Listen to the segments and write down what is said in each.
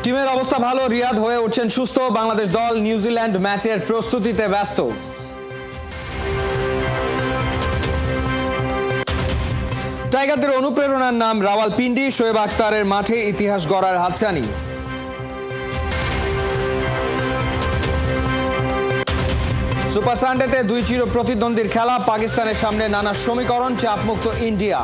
টিমের অবস্থা ভালো, রিয়াদ হয়ে উঠছেন সুস্থ। বাংলাদেশ দল নিউজিল্যান্ড ম্যাচের প্রস্তুতিতে ব্যস্ত। টাইগারদের অনুপ্রেরণার নাম রাওয়ালপিন্ডি, শোয়েব আখতারের মাঠে ইতিহাস গড়ার হাতছানি। সুপার সানডেতে দুই চির প্রতিদ্বন্দ্বীর খেলা, পাকিস্তানের সামনে নানা সমীকরণ, চাপমুক্ত ইন্ডিয়া।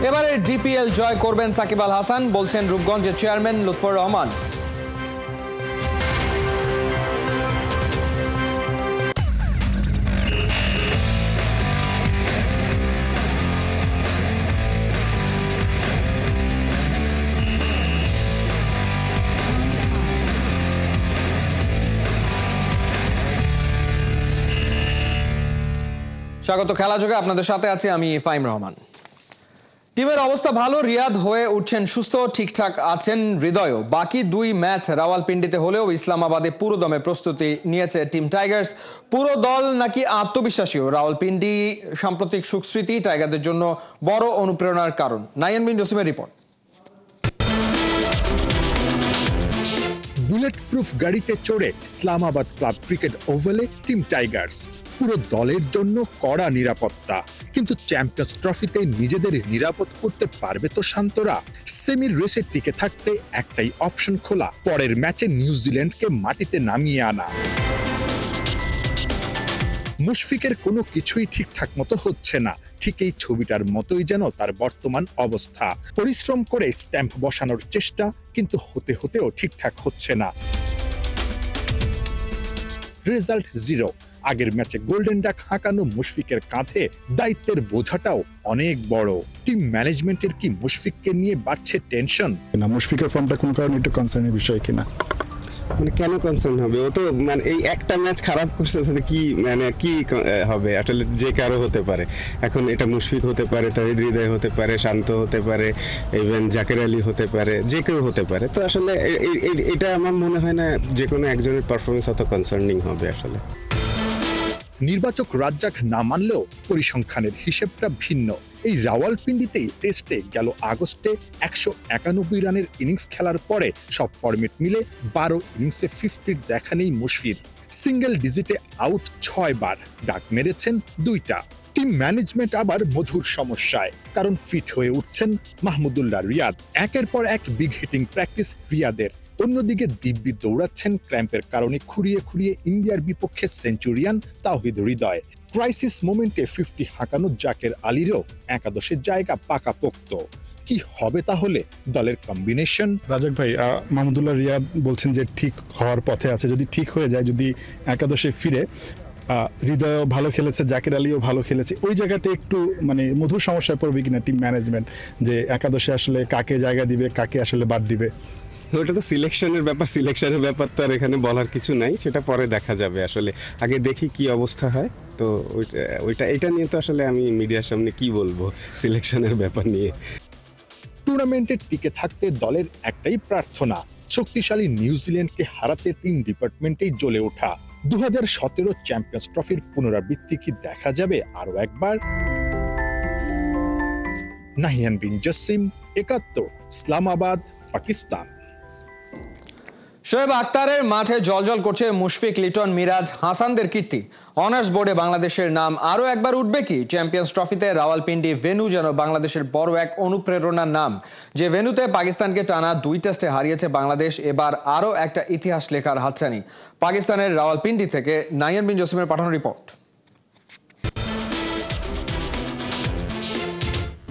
এবারে ডিপিএল জয় করবেন সাকিব আল হাসান, বলছেন রূপগঞ্জের চেয়ারম্যান লুৎফর রহমান। স্বাগত খেলা যোগে, আপনাদের সাথে আছি আমি ফাইম রহমান। টিমের অবস্থা ভালো, রিয়াদ হয়ে উঠছেন সুস্থ, ঠিকঠাক আছেন হৃদয়ও। বাকি দুই ম্যাচ রাওয়ালপিন্ডিতে হলেও ইসলামাবাদে পুরোদমে প্রস্তুতি নিয়েছে টিম টাইগার্স। পুরো দল নাকি আত্মবিশ্বাসীও। রাওয়ালপিন্ডি সাম্প্রতিক সুখস্মৃতি টাইগারদের জন্য বড় অনুপ্রেরণার কারণ। নাইয়ান বিন জসিমের রিপোর্ট। বুলেট প্রুফ গাড়িতে চড়ে ইসলামাবাদ ক্লাব ক্রিকেট ওভালে টিম টাইগার্স। পুরো দলের জন্য কড়া নিরাপত্তা, কিন্তু চ্যাম্পিয়ন্স ট্রফিতে নিজেদের নিরাপদ করতে পারবে তো শান্তরা? সেমির রেসে টিকে থাকতে একটাই অপশন খোলা, পরের ম্যাচে নিউজিল্যান্ডকে মাটিতে নামিয়ে আনা। মুশফিকের কোনো কিছুই ঠিকঠাক মতো হচ্ছে না, ঠিক এই ছবিটার মতোই যেন তার বর্তমান অবস্থা। পরিশ্রম করে স্ট্যাম্প বসানোর চেষ্টা, কিন্তু হতেও ঠিকঠাক হচ্ছে না। রেজাল্ট 0। আগের ম্যাচে গোল্ডেন ডাক হাঁকানো মুশফিকের কাঁধে দায়িত্বের বোঝাটাও অনেক বড়। টিম ম্যানেজমেন্টের কি মুশফিককে নিয়ে বাড়ছে টেনশন? না, মুশফিকের ফর্মটা কোন কারণে একটু কনসার্নের বিষয় কিনা? মানে কেন কনসার্ন হবে? ও তো মানে এই একটা ম্যাচ খারাপ করছে, তাতে কি মানে কি হবে? আসলে যে কারো হতে পারে। এখন এটা মুশফিক হতে পারে, তাহিদ হৃদয় হতে পারে, শান্ত হতে পারে, ইভেন জাকের আলী হতে পারে, যে কেউ হতে পারে। তো আসলে এটা আমার মনে হয় না যে কোনো একজনের পারফরমেন্স অত কনসার্নিং হবে আসলে। নির্বাচক রাজ্জাক না মানলেও পরিসংখ্যানের হিসেবটা ভিন্ন। এই রাওয়ালপিন্ডিতেই টেস্টে গেল আগস্টে 191 রানের ইনিংস খেলার পরে সব ফরম্যাট মিলে 12 ইনিংসে 50 দেখা নেই মুশফির। সিঙ্গেল ডিজিটে আউট 6 বার, ডাক মেরেছেন 2টা। টিম ম্যানেজমেন্ট আবার মধুর সমস্যায়, কারণ ফিট হয়ে উঠছেন মাহমুদুল্লাহ রিয়াদ। একের পর এক বিগ হিটিং প্র্যাকটিস রিয়াদের। অন্যদিকে দিব্যি দৌড়াচ্ছেন ক্র্যাম্পের কারণে খুঁড়িয়ে ইন্ডিয়ার বিপক্ষে সেঞ্চুরিয়ান তাওহিদ হৃদয়। ক্রাইসিস মোমেন্টে 50 হাঁকানো জাকের আলীরও একাদশের জায়গা পাকাপোক্ত। কি হবে তাহলে দলের কম্বিনেশন? রাজাক ভাই, মাহমুদুল্লাহ রিয়াদ বলছেন যে ঠিক হওয়ার পথে আছে। যদি ঠিক হয়ে যায়, যদি একাদশে ফিরে, হৃদয়ও ভালো খেলেছে, জাকের আলীও ভালো খেলেছে, ওই জায়গাটা একটু মানে মধুর সমস্যায় পড়বে কিনা টিম ম্যানেজমেন্ট, যে একাদশে আসলে কাকে জায়গা দিবে, কাকে আসলে বাদ দিবে? ওটা তো সিলেকশনের ব্যাপার তো আর এখানে বলার কিছু নাই, সেটা পরে দেখা যাবে। আসলে আগে দেখি কি অবস্থা হয়। তো এটা নিয়ে তো আসলে আমি মিডিয়ার সামনে কি বলবো সিলেকশনের ব্যাপার নিয়ে। টুর্নামেন্টে টিকে থাকতে দলের একটাই প্রার্থনা, শক্তিশালী নিউজিল্যান্ডকে হারাতে 3 ডিপার্টমেন্টেই জ্বলে ওঠা। 2017 চ্যাম্পিয়ন্স ট্রফির পুনরাবৃত্তি কি দেখা যাবে আরো একবার? নাহিয়ান বিন জসিম, 71, ইসলামাবাদ, পাকিস্তান। শোয়েব আখতারের মাঠে জলজল করছে মুশফিক, লিটন, মিরাজ, হাসানদের কীর্তি। অনার্স বোর্ডে বাংলাদেশের নাম আরও একবার উঠবে কি? চ্যাম্পিয়ন্স ট্রফিতে রাওয়ালপিন্ডি ভেন্যু যেন বাংলাদেশের বড় এক অনুপ্রেরণার নাম। যে ভেন্যুতে পাকিস্তানকে টানা 2 টেস্টে হারিয়েছে বাংলাদেশ, এবার আরও একটা ইতিহাস লেখার হাতছানি। পাকিস্তানের রাওয়ালপিন্ডি থেকে নাইয়ান বিন জসিমের পাঠানো রিপোর্ট।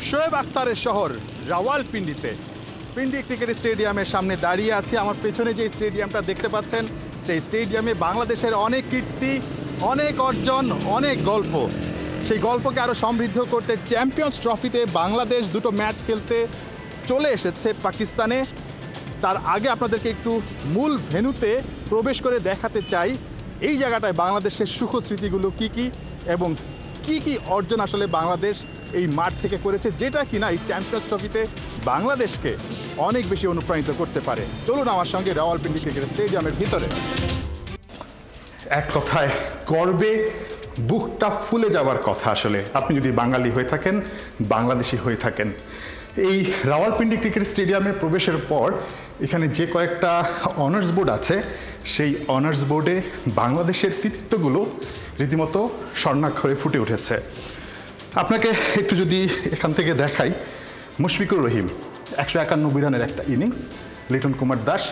শোয়েব আখতারের শহর রাওয়ালপিন্ডিতে পিন্ডি ক্রিকেট স্টেডিয়ামের সামনে দাঁড়িয়ে আছি। আমার পেছনে যে স্টেডিয়ামটা দেখতে পাচ্ছেন, সেই স্টেডিয়ামে বাংলাদেশের অনেক কীর্তি, অনেক অর্জন, অনেক গল্প। সেই গল্পকে আরও সমৃদ্ধ করতে চ্যাম্পিয়ন্স ট্রফিতে বাংলাদেশ 2টো ম্যাচ খেলতে চলে এসেছে পাকিস্তানে। তার আগে আপনাদেরকে একটু মূল ভেন্যুতে প্রবেশ করে দেখাতে চাই এই জায়গাটায় বাংলাদেশের সুখস্মৃতিগুলো কী এবং কি অর্জন আসলে বাংলাদেশ এই মাঠ থেকে করেছে, যেটা কিনা এই চ্যাম্পিয়ন্স ট্রফিতে বাংলাদেশকে অনেক বেশি অনুপ্রাণিত করতে পারে। চলুন আমার সঙ্গে রাওয়ালপিন্ডি ক্রিকেট স্টেডিয়ামের ভিতরে। এক কথায় গর্বে বুকটা ফুলে যাওয়ার কথা আসলে, আপনি যদি বাঙালি হয়ে থাকেন, বাংলাদেশি হয়ে থাকেন। এই রাওয়ালপিন্ডি ক্রিকেট স্টেডিয়ামে প্রবেশের পর এখানে যে কয়েকটা অনার্স বোর্ড আছে, সেই অনার্স বোর্ডে বাংলাদেশের কৃতিত্বগুলো রীতিমতো স্বর্ণাক্ষরে ফুটে উঠেছে। আপনাকে একটু যদি এখান থেকে দেখাই, মুশফিকুর রহিম 191 রানের একটা ইনিংস, লিটন কুমার দাস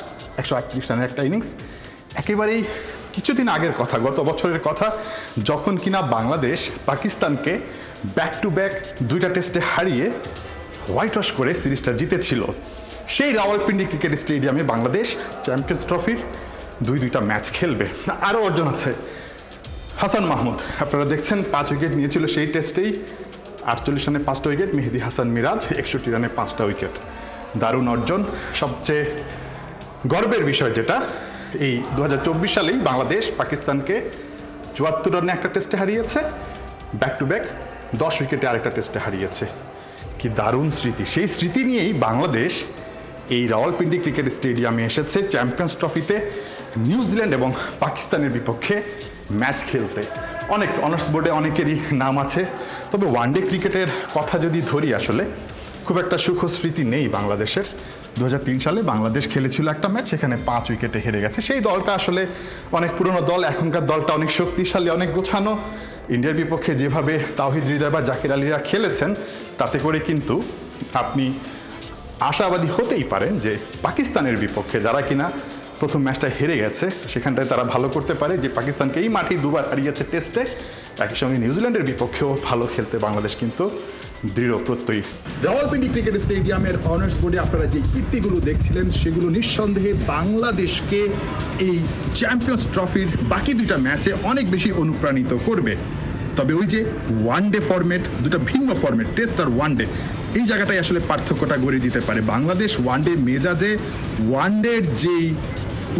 138 রানের একটা ইনিংস। একেবারেই কিছুদিন আগের কথা, গত বছরের কথা, যখন কিনা বাংলাদেশ পাকিস্তানকে ব্যাক টু ব্যাক 2টা টেস্টে হারিয়ে হোয়াইট ওয়াশ করে সিরিজটা জিতেছিল। সেই রাওয়ালপিন্ডি ক্রিকেট স্টেডিয়ামে বাংলাদেশ চ্যাম্পিয়ন্স ট্রফির 2টা ম্যাচ খেলবে। আরও অর্জন আছে। হাসান মাহমুদ আপনারা দেখছেন 5 উইকেট নিয়েছিল সেই টেস্টেই, 48 রানে 5টা উইকেট। মেহেদী হাসান মিরাজ 61 রানে 5টা উইকেট। দারুণ অর্জন। সবচেয়ে গর্বের বিষয় যেটা, এই 2024 সালেই বাংলাদেশ পাকিস্তানকে 74 রানে একটা টেস্টে হারিয়েছে, ব্যাক টু ব্যাক 10 উইকেটে আরেকটা টেস্টে হারিয়েছে। কি দারুণ স্মৃতি! সেই স্মৃতি নিয়েই বাংলাদেশ এই রাওয়ালপিন্ডি ক্রিকেট স্টেডিয়ামে এসেছে চ্যাম্পিয়ন্স ট্রফিতে নিউজিল্যান্ড এবং পাকিস্তানের বিপক্ষে ম্যাচ খেলতে। অনেক অনার্স বোর্ডে অনেকেরই নাম আছে, তবে ওয়ানডে ক্রিকেটের কথা যদি ধরি, আসলে খুব একটা সুখ স্মৃতি নেই বাংলাদেশের। 2003 সালে বাংলাদেশ খেলেছিল একটা ম্যাচ, সেখানে 5 উইকেটে হেরে গেছে। সেই দলটা আসলে অনেক পুরনো দল, এখনকার দলটা অনেক শক্তিশালী, অনেক গোছানো। ইন্ডিয়ার বিপক্ষে যেভাবে তাওহিদ হৃদয় বা জাকির আলীরা খেলেছেন, তাতে করে কিন্তু আপনি আশাবাদী হতেই পারেন যে পাকিস্তানের বিপক্ষে, যারা কিনা প্রথম ম্যাচটা হেরে গেছে, সেখানটায় তারা ভালো করতে পারে। যে পাকিস্তানকে এই মাঠেই 2বার হারিয়েছে টেস্টে, একই সঙ্গে নিউজিল্যান্ডের বিপক্ষেও ভালো খেলতে বাংলাদেশ কিন্তু দৃঢ় প্রত্যয়ী। রাওয়ালপিন্ডি ক্রিকেট স্টেডিয়ামের অনার্স বোর্ডে আপনারা যে কীর্তিগুলো দেখছিলেন, সেগুলো নিঃসন্দেহে বাংলাদেশকে এই চ্যাম্পিয়ন্স ট্রফির বাকি 2টা ম্যাচে অনেক বেশি অনুপ্রাণিত করবে। তবে ওই যে ওয়ানডে ফরম্যাট, 2টা ভিন্ন ফরম্যাট, টেস্ট আর ওয়ানডে, এই জায়গাটাই আসলে পার্থক্যটা গড়ে দিতে পারে। বাংলাদেশ ওয়ানডে মেজাজে, ওয়ানডের যেই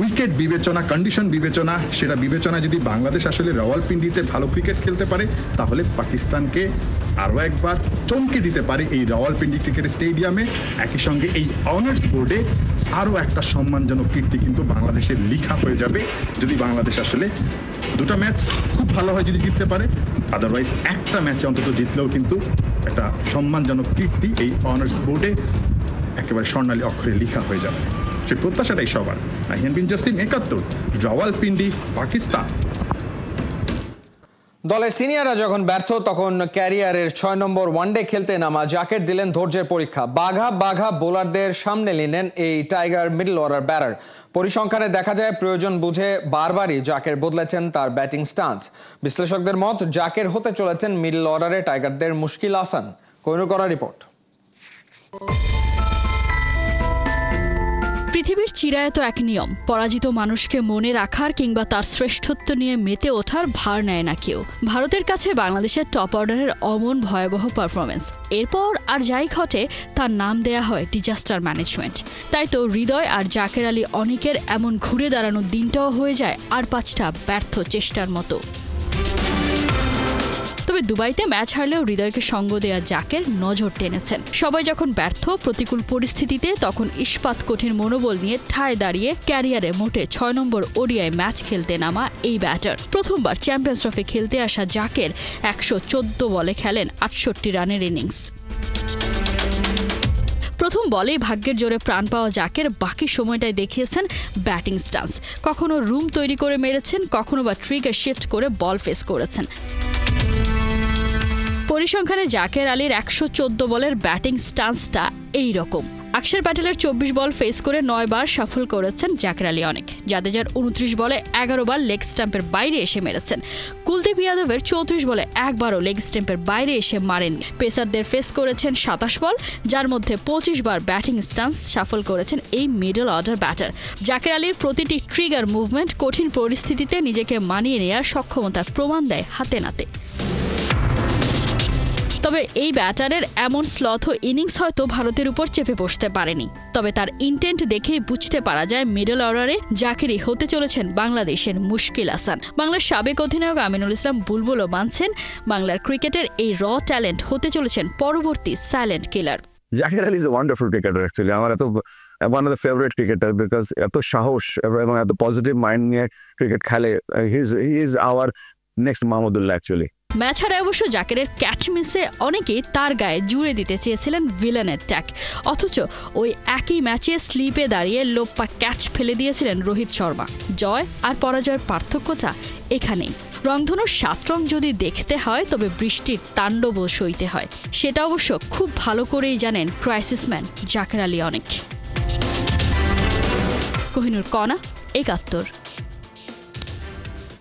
উইকেট বিবেচনা, কন্ডিশন বিবেচনা, সেটা বিবেচনা যদি বাংলাদেশ আসলে রাওয়ালপিন্ডিতে ভালো ক্রিকেট খেলতে পারে, তাহলে পাকিস্তানকে আরও একবার চমকে দিতে পারে এই রাওয়ালপিন্ডি ক্রিকেট স্টেডিয়ামে। একই সঙ্গে এই অনার্স বোর্ডে আরও একটা সম্মানজনক কীর্তি কিন্তু বাংলাদেশের লিখা হয়ে যাবে, যদি বাংলাদেশ আসলে 2টা ম্যাচ খুব ভালো হয় যদি জিততে পারে। আদারওয়াইজ একটা ম্যাচে অন্তত জিতলেও কিন্তু একটা সম্মানজনক কীর্তি এই অনার্স বোর্ডে একেবারে স্বর্ণালী অক্ষরে লিখা হয়ে যাবে। সেই প্রত্যাশাটাই সবার। নাহিয়ান বিন জাসিম, 71, রাওয়ালপিন্ডি, পাকিস্তান। দলের সিনিয়ররা যখন ব্যর্থ, তখন ক্যারিয়ারের 6 নম্বর ওয়ানডে খেলতে নামা জাকের দিলেন ধৈর্যের পরীক্ষা। বাঘা বাঘা বোলারদের সামনে নিলেন এই টাইগার মিডল অর্ডার ব্যাটার। পরিসংখ্যানে দেখা যায় প্রয়োজন বুঝে বারবারই জাকের বদলেছেন তার ব্যাটিং স্টান্স। বিশ্লেষকদের মত, জাকের হতে চলেছেন মিডল অর্ডারে টাইগারদের মুশকিল আসান। কোহিনুর করা রিপোর্ট। পৃথিবীর চিরায়ত এক নিয়ম, পরাজিত মানুষকে মনে রাখার কিংবা তার শ্রেষ্ঠত্ব নিয়ে মেতে ওঠার ভার নেয় না কেউ। ভারতের কাছে বাংলাদেশের টপ অর্ডারের অমন ভয়াবহ পারফরমেন্স, এরপর আর যাই ঘটে তার নাম দেয়া হয় ডিজাস্টার ম্যানেজমেন্ট। তাই তো হৃদয় আর জাকের আলী অনেকের এমন ঘুরে দাঁড়ানোর দিনটাও হয়ে যায় আর 5টা ব্যর্থ চেষ্টার মতো। তবে দুবাইতে ম্যাচ হারলেও হৃদয়কে সঙ্গ দেয়া জাকের নজর টেনেছেন। সবাই যখন ব্যর্থ প্রতিকূল পরিস্থিতিতে, তখন ইস্পাত কঠিন মনোবল নিয়ে ঠায় দাঁড়িয়ে ক্যারিয়ারে মোটে 6 নম্বর ওডিআই ম্যাচ খেলতে নামা এই ব্যাটার। প্রথমবার চ্যাম্পিয়ন্স ট্রফি খেলতে আসা জাকের 114 বলে খেলেন 68 রানের ইনিংস। প্রথম বলেই ভাগ্যের জোরে প্রাণ পাওয়া জাকের বাকি সময়টাই দেখিয়েছেন ব্যাটিং স্টান্স। কখনো রুম তৈরি করে মেরেছেন, কখনো বা ট্রিগার শিফট করে বল ফেস করেছেন। পরিসংখ্যানে জাকের আলীর 114 বলের ব্যাটিং স্টান্সটা এই রকম। অক্ষর প্যাটেলের 24 বল ফেস করে 9 বার সফল করেছেন জাকের আলী অনেক। জাদেজার 29 বলে 11 বার লেগ স্ট্যাম্পের বাইরে এসে মেরেছেন। কুলদীপ যাদবের 34 বলে একবারও লেগ স্ট্যাম্পের বাইরে এসে মারেননি। পেসারদের ফেস করেছেন 27 বল, যার মধ্যে 25 বার ব্যাটিং স্টান্স সফল করেছেন এই মিডল অর্ডার ব্যাটার। জাকের আলীর প্রতিটি ট্রিগার মুভমেন্ট কঠিন পরিস্থিতিতে নিজেকে মানিয়ে নেওয়ার সক্ষমতার প্রমাণ দেয় হাতে নাতে। তবে এই ব্যাটারের এমন স্লথ ইনিংস হয়তো ভারতের উপর চেপে বসতে পারেনি। তবে তার ইন্টেন্ট দেখেই বুঝতে পারা যায় মিডল অর্ডারে জাকেরই হতে চলেছেন বাংলাদেশের মুশকিল আসান। বাংলার সাবেক অধিনায়ক আমিনুল ইসলাম বুলবুলও মানছেন, বাংলার ক্রিকেটের এই র ট্যালেন্ট হতে চলেছেন পরবর্তী silent killer. Zakir Ali is a wonderful cricketer actually. আমার one of the favourite cricketer, because এত সাহস এবং এত পজিটিভ মাইন্ড নিয়ে ক্রিকেট খেলে। He is our next Mahmudullah actually. Match হারায় অবশ্য জাকেরের ক্যাচ মিসে অনেকেই তার গায়ে জুড়ে দিতে চেয়েছিলেন ভিলেনের ট্যাগ, অথচ ওই একই ম্যাচে স্লিপে দাঁড়িয়ে লোপ্পা ক্যাচ ফেলে দিয়েছিলেন রোহিত শর্মা। জয় আর পরাজয়ের পার্থক্যটা এখানেই। রংধনুর 7 রং যদি দেখতে হয় তবে বৃষ্টির তাণ্ডবও সইতে হয়, সেটা অবশ্য খুব ভালো করেই জানেন ক্রাইসিসম্যান জাকের আলী অনেক। কোহিনুর কণা, ৭১।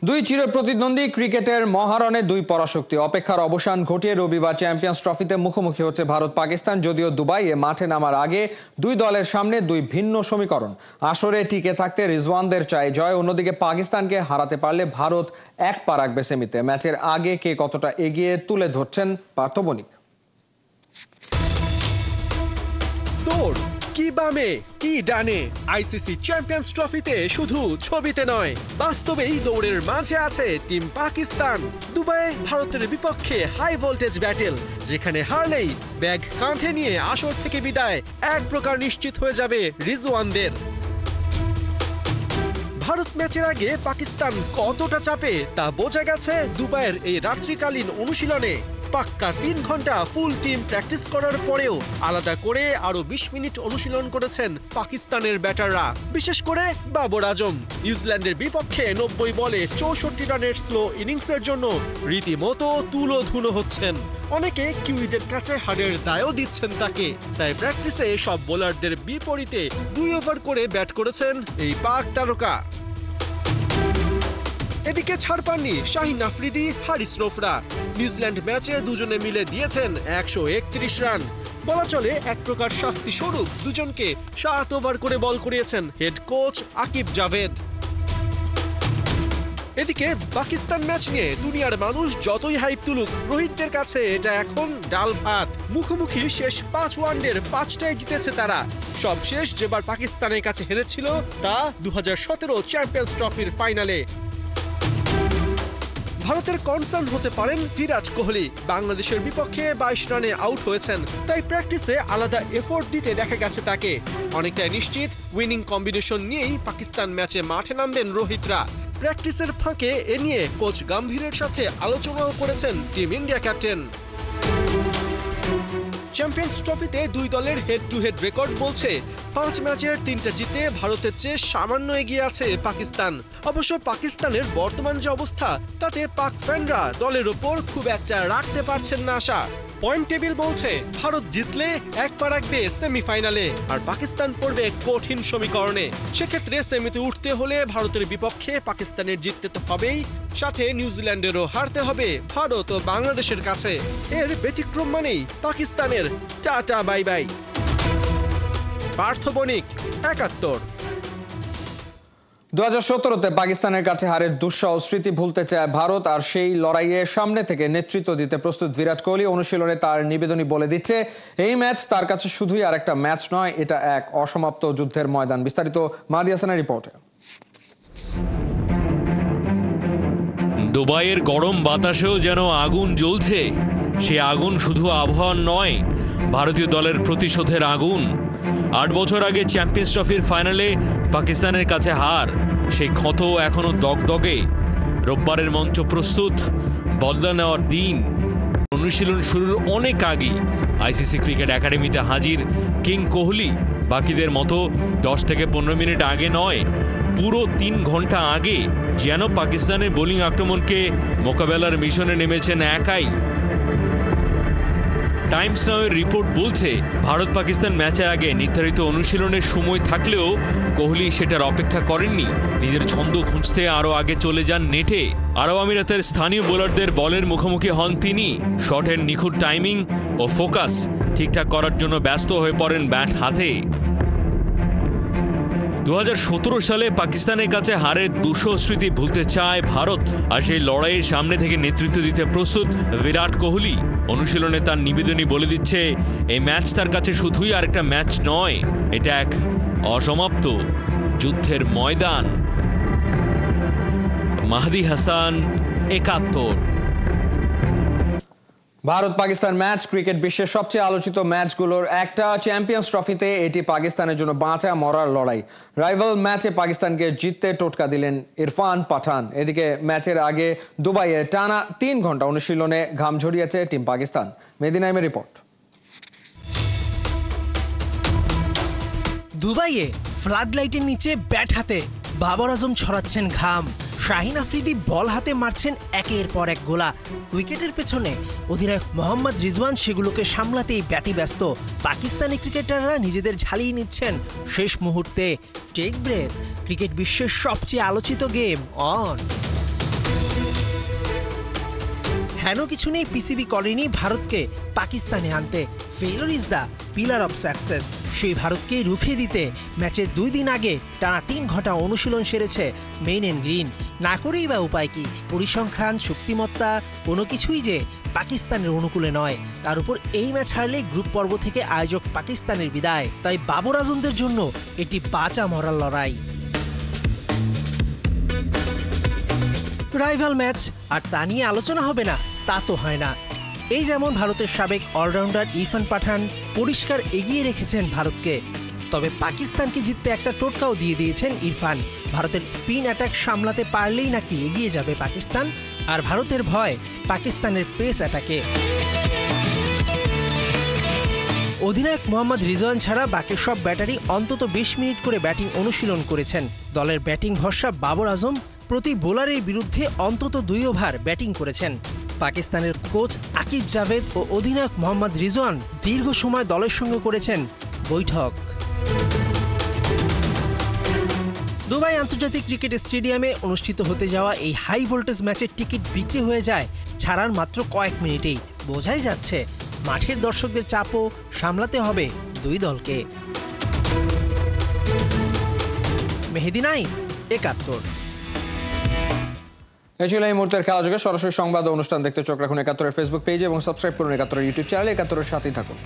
দুই চিরপ্রতিদ্বন্দ্বী ক্রিকেটের মহারণে দুই পরাশক্তি অপেক্ষার অবসান ঘটিয়ে রবিবার চ্যাম্পিয়ন্স ট্রফিতে মুখোমুখি হচ্ছে ভারত পাকিস্তান। যদিও দুবাইয়ে মাঠে নামার আগে দুই দলের সামনে দুই ভিন্ন সমীকরণ। আসরে টিকে থাকতে রিজওয়ানদের চাই জয়, অন্যদিকে পাকিস্তানকে হারাতে পারলে ভারত এক পা রাখবে সেমিতে। ম্যাচের আগে কে কতটা এগিয়ে তুলে ধরছেন পার্থ বণিক। দৌড় কি বামে কি ডানে, আইসিসি চ্যাম্পিয়ন্স ট্রফিতে শুধু ছবিতে নয়, বাস্তবেই দৌড়ের মাঝে আছে টিম পাকিস্তান। দুবাইয়ে ভারতের বিপক্ষে হাই ভোল্টেজ ব্যাটেল, যেখানে হারলেই ব্যাগ কাঁধে নিয়ে আসর থেকে বিদায় এক প্রকার নিশ্চিত হয়ে যাবে রিজওয়ানদের। ভারত ম্যাচের আগে পাকিস্তান কতটা চাপে তা বোঝা গেছে দুবাইয়ের এই রাত্রিকালীন অনুশীলনে। পাক্কা 3 ঘন্টা ফুল টিম প্র্যাকটিস করার পরেও আলাদা করে আরো 20 মিনিট অনুশীলন করেছেন পাকিস্তানের ব্যাটাররা, বিশেষ করে বাবর আজম। নিউজিল্যান্ডের বিপক্ষে 90 বলে 64 রানের স্লো ইনিংসের জন্য রীতিমতো তুলোধুনো হচ্ছেন। অনেকে কিউইদের কাছে হারের দায়ও দিচ্ছেন তাকে। তাই প্র্যাকটিসে সব বোলারদের বিপরীতে 2 ওভার করে ব্যাট করেছেন এই পাক তারকা। এদিকে ছাড় পাননি শাহিন আফ্রিদি, হারিস রোফরা। নিউজিল্যান্ড ম্যাচে দুজনে মিলে দিয়েছেন 131 রান। বলা চলে এক প্রকার শাস্তি স্বরূপ দুজনকে 7 ওভার করে বল করিয়েছেন হেড কোচ আকিব জাভেদ। এদিকে পাকিস্তান ম্যাচ নিয়ে দুনিয়ার মানুষ যতই হাইপ তুলুক, রোহিতদের কাছে এটা এখন ডাল ভাত। মুখোমুখি শেষ 5 ওয়ানডের 5টাই জিতেছে তারা। সবশেষ যেবার পাকিস্তানের কাছে হেরেছিল তা 2017 চ্যাম্পিয়ন্স ট্রফির ফাইনালে। ভারতের কনসার্ন হতে পারেন বিরাট কোহলি। বাংলাদেশের বিপক্ষে 22 রানে আউট হয়েছেন, তাই প্র্যাকটিসে আলাদা এফোর্ট দিতে দেখা গেছে তাকে। অনেকটাই নিশ্চিত উইনিং কম্বিনেশন নিয়েই পাকিস্তান ম্যাচে মাঠে নামবেন রোহিতরা। প্র্যাকটিসের ফাঁকে এ নিয়ে কোচ গম্ভীরের সাথে আলোচনাও করেছেন টিম ইন্ডিয়া ক্যাপ্টেন। চ্যাম্পিয়ন্স ট্রফিতে দুই দলের হেড টু হেড রেকর্ড বলছে 5 ম্যাচের 3টা জিতে ভারতের চেয়ে সামান্য এগিয়ে আছে পাকিস্তান। অবশ্য পাকিস্তানের বর্তমান যে অবস্থা তাতে পাক ফ্যানরা দলের ওপর খুব একটা রাখতে পারছেন না আশা। পয়েন্ট টেবিল বলছে ভারত জিতলে এক পা রাখবে সেমিফাইনালে, আর পাকিস্তান পড়বে কঠিন সমীকরণে। সেক্ষেত্রে সেমিতে উঠতে হলে ভারতের বিপক্ষে পাকিস্তানের জিততে তো হবেই, সাথে নিউজিল্যান্ডেরও হারতে হবে ভারত ও বাংলাদেশের কাছে। এর ব্যতিক্রম মানেই পাকিস্তানের টাটা বাই বাই। পার্থ বণিক, ৭১। 2017-তে পাকিস্তানের কাছে হারের দুঃসহ স্মৃতি ভুলতে চায় ভারত, আর সেই লড়াইয়ে সামনে থেকে নেতৃত্ব দিতে প্রস্তুত বিরাট কোহলি। অনুশীলনে তার নিবেদনী বলে দিচ্ছে এই ম্যাচ তার কাছে শুধুই আর একটা ম্যাচ নয়, এটা এক অসমাপ্ত যুদ্ধের ময়দান। বিস্তারিত মাহদি হাসানের রিপোর্টে। দুবাইয়ের গরম বাতাসেও যেন আগুন জ্বলছে। সে আগুন শুধু আবহাওয়ার নয়, ভারতীয় দলের প্রতিশোধের আগুন। 8 বছর আগে চ্যাম্পিয়ন্স ট্রফির ফাইনালে পাকিস্তানের কাছে হার, সেই ক্ষত এখনো দগদগে। রোববারের মঞ্চ প্রস্তুত, বদলা নেওয়ার দিন। অনুশীলন শুরুর অনেক আগে আইসিসি ক্রিকেট একাডেমিতে হাজির কিং কোহলি। বাকিদের মতো 10 থেকে 15 মিনিট আগে নয়, পুরো 3 ঘন্টা আগে যেন পাকিস্তানের বোলিং আক্রমণকে মোকাবেলার মিশনে নেমেছেন একাই। টাইমস নাওয়ের রিপোর্ট বলছে ভারত পাকিস্তান ম্যাচের আগে নির্ধারিত অনুশীলনের সময় থাকলেও কোহলি সেটার অপেক্ষা করেননি। নিজের ছন্দ খুঁজতে আরও আগে চলে যান নেটে। আরব আমিরাতের স্থানীয় বোলারদের বলের মুখোমুখি হন তিনি। শটের নিখুঁত টাইমিং ও ফোকাস ঠিকঠাক করার জন্য ব্যস্ত হয়ে পড়েন ব্যাট হাতে। 2017 সালে পাকিস্তানের কাছে হারের দুঃসহ স্মৃতি ভুলতে চায় ভারত, আর সেই লড়াইয়ের সামনে থেকে নেতৃত্ব দিতে প্রস্তুত বিরাট কোহলি। অনুশীলনে তার নিবেদনী বলে দিচ্ছে এই ম্যাচ তার কাছে শুধুই আরেকটা ম্যাচ নয়, এটা এক অসমাপ্ত যুদ্ধের ময়দান। মাহদি হাসান, ৭১। ভারত পাকিস্তান ম্যাচ ক্রিকেট বিশ্বের সবচেয়ে আলোচিত ম্যাচগুলোর একটা। চ্যাম্পিয়ন্স ট্রফিতে এটি পাকিস্তানের জন্য বাঁচা মরার লড়াই। রাইভাল ম্যাচে পাকিস্তানকে জিততে টোটকা দিলেন ইরফান পাঠান। এদিকে ম্যাচের আগে দুবাইয়ে টানা 3 ঘন্টা অনুশীলনে ঘাম ঝরিয়েছে টিম পাকিস্তান। মেহেদী নাইমের রিপোর্ট। দুবাইয়ে ফ্লাড লাইটের নিচে ব্যাট হাতে বাবর আজম ছড়াচ্ছেন ঘাম। শাহিন আফ্রিদি বল হাতে মারছেন একের পর এক গোলা। উইকেটের পেছনে অধিনায়ক মোহাম্মদ রিজওয়ান সেগুলোকে সামলাতেই ব্যতিব্যস্ত। পাকিস্তানি ক্রিকেটাররা নিজেদের ঝালিয়ে নিচ্ছেন শেষ মুহূর্তে। টেক ব্রেক, ক্রিকেট বিশ্বের সবচেয়ে আলোচিত গেম অন। হেন কিছু নেই পিসিবি করেনি ভারতকে পাকিস্তানে আনতে। Failure is the pillar of success. সেই ভারতকে রুখে দিতে ম্যাচের 2 দিন আগে টানা 3 ঘন্টা অনুশীলন সেরেছে মেইন এন্ড গ্রিন। না করেই বা উপায় কি? পরিসংখ্যান, শক্তিমত্তা কোনো কিছুই যে পাকিস্তানের অনুকূলে নয়। তার উপর এই ম্যাচ হারলে গ্রুপ পর্ব থেকে আয়োজক পাকিস্তানের বিদায়। তাই বাবর আজমদের জন্য এটি বাঁচা মরার লড়াই। রাইভাল ম্যাচ আর তা নিয়ে আলোচনা হবে না তা তো হয় না। এই যেমন ভারতের সাবেক অলরাউন্ডার ইরফান পাঠান পরিষ্কার এগিয়ে রেখেছেন ভারতকে। তবে পাকিস্তানকে জিততে একটা টোটকাও দিয়ে দিয়েছেন ইরফান। ভারতের স্পিন অ্যাটাক সামলাতে পারলেই নাকি এগিয়ে যাবে পাকিস্তান। আর ভারতের ভয় পাকিস্তানের পেস অ্যাটাকে। অধিনায়ক মোহাম্মদ রিজওয়ান ছাড়া বাকি সব ব্যাটারি অন্তত 20 মিনিট করে ব্যাটিং অনুশীলন করেছেন। দলের ব্যাটিং ভরসা বাবর আজম প্রতি বোলারের বিরুদ্ধে অন্তত 2 ওভার ব্যাটিং করেছেন। পাকিস্তানের কোচ আকিব জাভেদ ও অধিনায়ক মোহাম্মদ রিজওয়ান দীর্ঘ সময় দলের সঙ্গে করেছেন বৈঠক। দুবাই আন্তর্জাতিক ক্রিকেট স্টেডিয়ামে অনুষ্ঠিত হতে যাওয়া এই হাই ভোল্টেজ ম্যাচের টিকিট বিক্রি হয়ে যায় ছাড়ার মাত্র কয়েক মিনিটেই। বোঝাই যাচ্ছে মাঠের দর্শকদের চাপও সামলাতে হবে 2 দলকে। মেহেদী নাইম, 71। এই ছিল এই মুহূর্তের খেলা যোগে। সরাসরি সংবাদ ও অনুষ্ঠান দেখতে চোখ রাখুন 71-এর ফেসবুক পেজে এবং সাবস্ক্রাইব করুন 71-এর ইউটিউব চ্যানেলে। 71-এর সাথেই থাকুন।